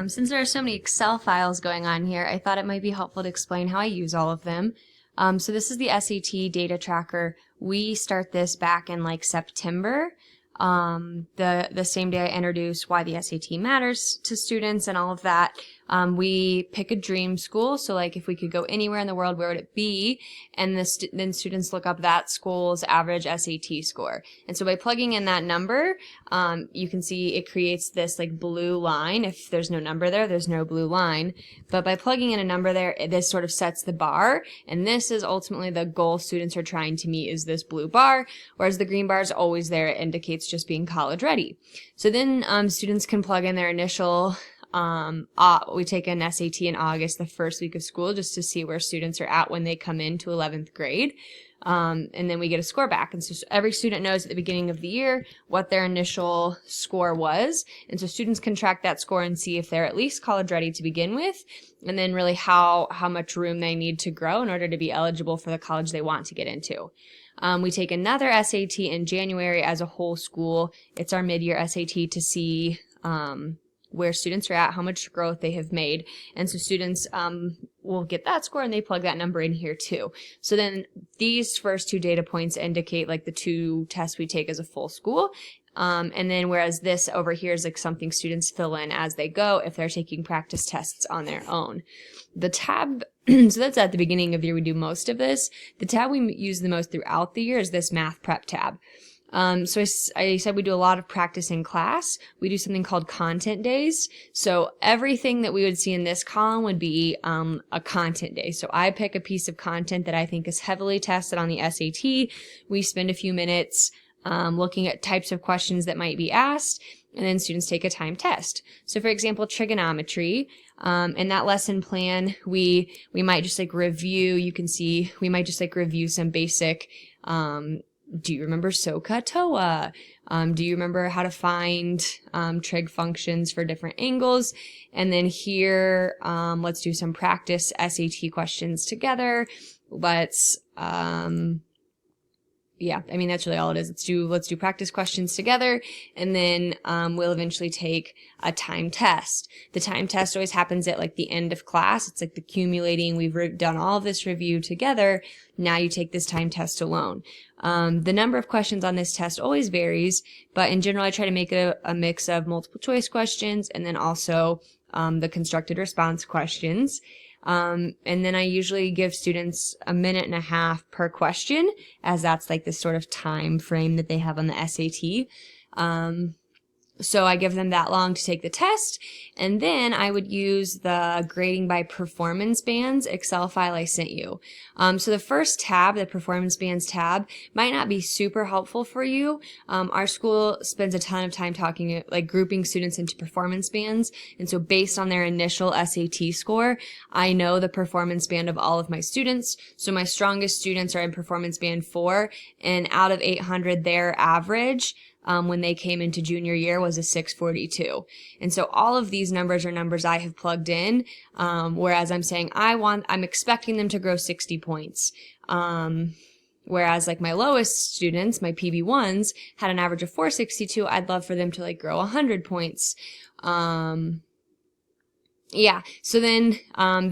Since there are so many Excel files going on here, I thought it might be helpful to explain how I use all of them. So this is the SAT data tracker. We start this back in like September. The same day I introduce why the SAT matters to students and all of that. We pick a dream school, so like if we could go anywhere in the world, where would it be? And then students look up that school's average SAT score. And so by plugging in that number, you can see it creates this like blue line. If there's no number there, there's no blue line. But by plugging in a number there, this sort of sets the bar, and this is ultimately the goal students are trying to meet, is this blue bar, whereas the green bar is always there. It indicates just being college ready. So then students can plug in their initial we take an SAT in August, the first week of school, just to see where students are at when they come into 11th grade. And then we get a score back. And so every student knows at the beginning of the year what their initial score was. And so students can track that score and see if they're at least college ready to begin with, and then really how much room they need to grow in order to be eligible for the college they want to get into. We take another SAT in January as a whole school. It's our mid-year SAT to see where students are at, how much growth they have made. And so students will get that score and they plug that number in here too. So then these first two data points indicate like the two tests we take as a full school. And then whereas this over here is like something students fill in as they go if they're taking practice tests on their own. The tab, so that's at the beginning of the year we do most of this. The tab we use the most throughout the year is this math prep tab. So I said we do a lot of practice in class. We do something called content days. So everything that we would see in this column would be a content day. So I pick a piece of content that I think is heavily tested on the SAT. We spend a few minutes looking at types of questions that might be asked, and then students take a timed test. So for example, trigonometry, in that lesson plan, we might just like review, you can see, we might just like review some basic, do you remember SOHCAHTOA? Do you remember how to find trig functions for different angles? And then here, let's do some practice SAT questions together. Yeah, I mean, that's really all it is. Let's do practice questions together, and then we'll eventually take a time test. The time test always happens at like the end of class. It's like the accumulating, we've done all of this review together. Now you take this time test alone. The number of questions on this test always varies, but in general, I try to make it a mix of multiple choice questions and then also the constructed response questions. And then I usually give students a minute and a half per question, as that's like this sort of time frame that they have on the SAT. So I give them that long to take the test, and then I would use the grading by performance bands Excel file I sent you. So the first tab, the performance bands tab, might not be super helpful for you. Our school spends a ton of time talking, like grouping students into performance bands, and so based on their initial SAT score, I know the performance band of all of my students. So my strongest students are in performance band 4, and out of 800, their average when they came into junior year was a 642. And so all of these numbers are numbers I have plugged in, whereas I'm saying I'm expecting them to grow 60 points. Whereas like my lowest students, my PB1s, had an average of 462. I'd love for them to like grow 100 points. Yeah, so then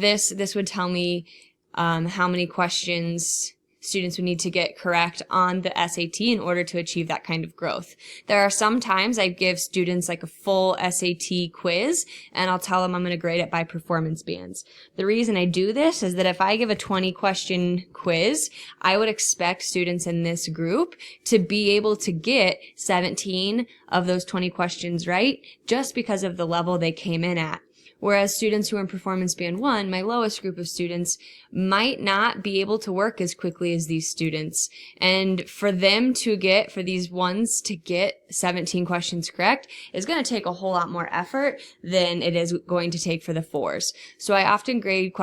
this would tell me how many questions students would need to get correct on the SAT in order to achieve that kind of growth. There are some times I give students like a full SAT quiz, and I'll tell them I'm going to grade it by performance bands. The reason I do this is that if I give a 20-question quiz, I would expect students in this group to be able to get 17 of those 20 questions right, just because of the level they came in at. Whereas students who are in performance band 1, my lowest group of students, might not be able to work as quickly as these students. And for these ones to get 17 questions correct is going to take a whole lot more effort than it is going to take for the 4s. So I often grade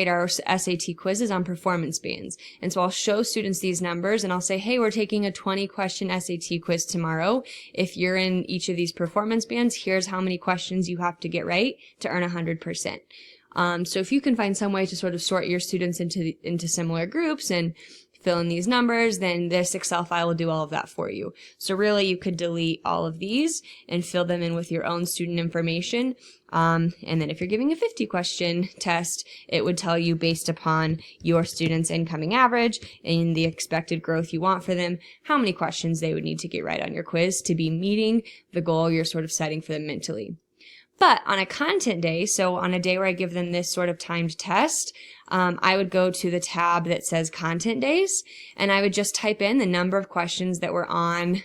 our SAT quizzes on performance bands. And so I'll show students these numbers and I'll say, hey, we're taking a 20-question SAT quiz tomorrow. If you're in each of these performance bands, here's how many questions you have to get right to earn 100%. So if you can find some way to sort of sort your students into similar groups and fill in these numbers, then this Excel file will do all of that for you. So really you could delete all of these and fill them in with your own student information. And then if you're giving a 50 question test, it would tell you based upon your student's incoming average and the expected growth you want for them, how many questions they would need to get right on your quiz to be meeting the goal you're sort of setting for them mentally. But on a content day, so on a day where I give them this sort of timed test, I would go to the tab that says content days, and I would just type in the number of questions that were on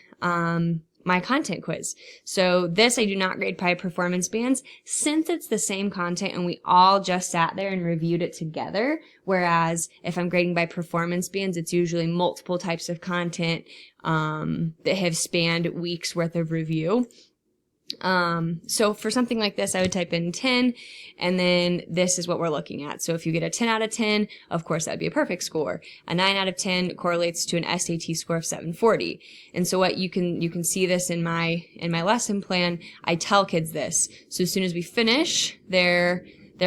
my content quiz. So this I do not grade by performance bands since it's the same content and we all just sat there and reviewed it together. Whereas if I'm grading by performance bands, it's usually multiple types of content that have spanned weeks worth of review. So for something like this, I would type in 10, and then this is what we're looking at. So if you get a 10 out of 10, of course, that'd be a perfect score. A 9 out of 10 correlates to an SAT score of 740. And so what you can see this in my lesson plan, I tell kids this. So as soon as we finish their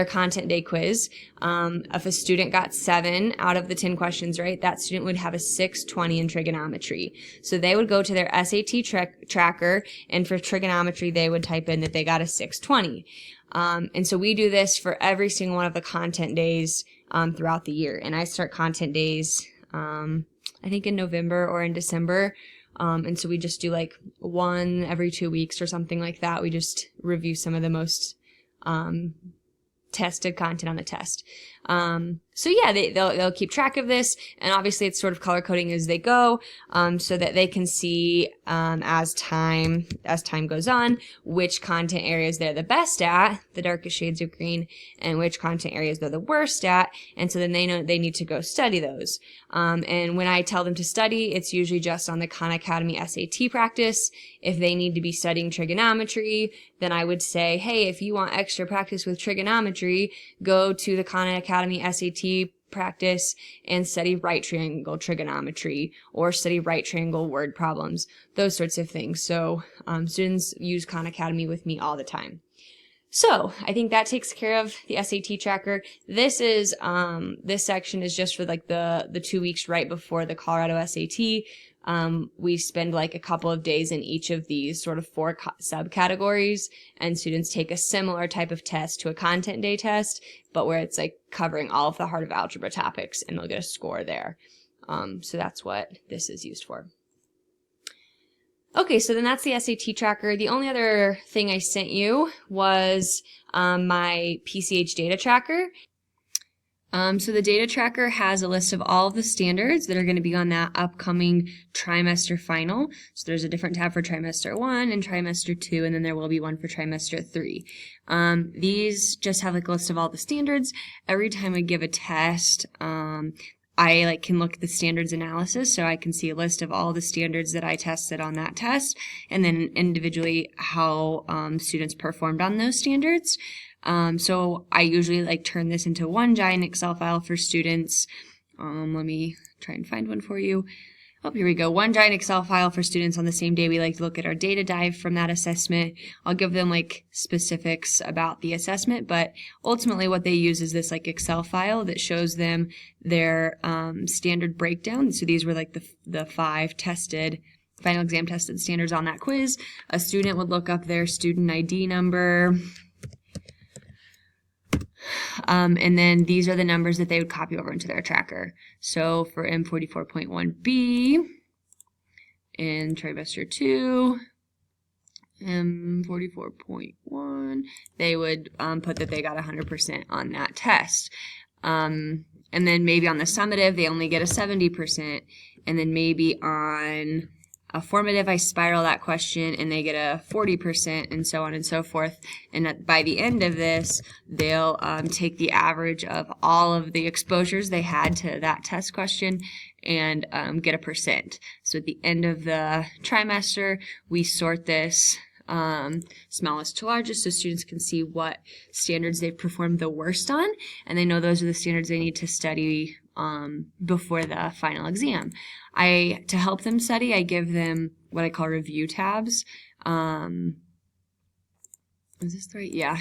content day quiz, if a student got 7 out of the 10 questions right, that student would have a 620 in trigonometry. So they would go to their SAT tracker, and for trigonometry, they would type in that they got a 620. And so we do this for every single one of the content days throughout the year. And I start content days, I think in November or in December. And so we just do like one every 2 weeks or something like that. We just review some of the most tested content on the test. So yeah, they'll keep track of this, and obviously it's sort of color coding as they go, so that they can see as time goes on which content areas they're the best at, the darkest shades of green, and which content areas they're the worst at, and so then they know they need to go study those. And when I tell them to study, it's usually just on the Khan Academy SAT practice. If they need to be studying trigonometry, then I would say, hey, if you want extra practice with trigonometry, go to the Khan Academy SAT practice and study right triangle trigonometry or study right triangle word problems, those sorts of things. So students use Khan Academy with me all the time. So I think that takes care of the SAT tracker. This is this section is just for like the 2 weeks right before the Colorado SAT. We spend like a couple of days in each of these sort of 4 subcategories, and students take a similar type of test to a content day test, but where it's like covering all of the heart of algebra topics, and they'll get a score there. So that's what this is used for. Okay, so then that's the SAT tracker. The only other thing I sent you was my PCH data tracker. So the data tracker has a list of all of the standards that are going to be on that upcoming trimester final. So there's a different tab for trimester 1 and trimester 2, and then there will be one for trimester 3. These just have like a list of all the standards. Every time I give a test, I can look at the standards analysis, so I can see a list of all the standards that I tested on that test, and then individually how students performed on those standards. So I usually turn this into one giant Excel file for students. Let me try and find one for you. Oh, here we go. One giant Excel file for students on the same day. We like to look at our data dive from that assessment. I'll give them specifics about the assessment, but ultimately what they use is this Excel file that shows them their standard breakdown. So these were the 5 final exam tested standards on that quiz. A student would look up their student ID number. And then these are the numbers that they would copy over into their tracker. So for M44.1B in trimester 2, M44.1, they would put that they got 100% on that test. And then maybe on the summative, they only get a 70%. And then maybe on a formative, I spiral that question and they get a 40%, and so on and so forth. And by the end of this, they'll take the average of all of the exposures they had to that test question and get a percent. So at the end of the trimester, we sort this smallest to largest so students can see what standards they've performed the worst on, and they know those are the standards they need to study before the final exam. To help them study, I give them what I call review tabs. Is this the right? Yeah.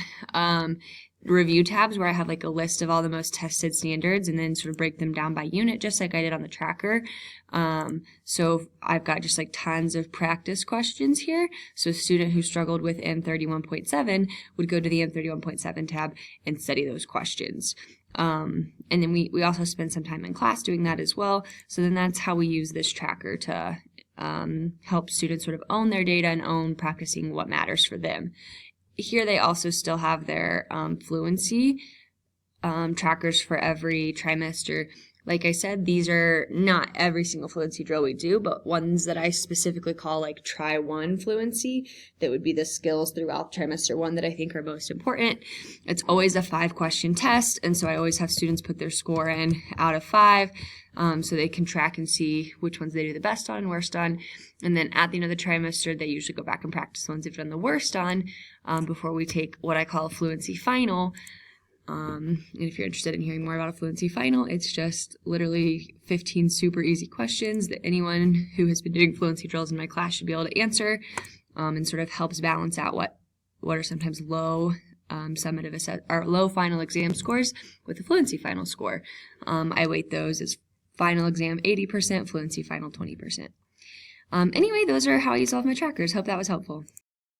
Review tabs where I have like a list of all the most tested standards and then sort of break them down by unit, just like I did on the tracker. So I've got just like tons of practice questions here. So a student who struggled with M31.7 would go to the M31.7 tab and study those questions. And then we also spend some time in class doing that as well. So then that's how we use this tracker to help students sort of own their data and own practicing what matters for them. Here they also still have their fluency trackers for every trimester. Like I said, these are not every single fluency drill we do, but ones that I specifically call like try one fluency, that would be the skills throughout trimester 1 that I think are most important. It's always a 5-question test, and so I always have students put their score in out of 5, so they can track and see which ones they do the best on and worst on. And then at the end of the trimester, they usually go back and practice the ones they've done the worst on before we take what I call a fluency final. And if you're interested in hearing more about a fluency final, it's just literally 15 super easy questions that anyone who has been doing fluency drills in my class should be able to answer, and sort of helps balance out what are sometimes low summative or low final exam scores with the fluency final score. I weight those as final exam 80%, fluency final 20%. Anyway, those are how I use all of my trackers. Hope that was helpful.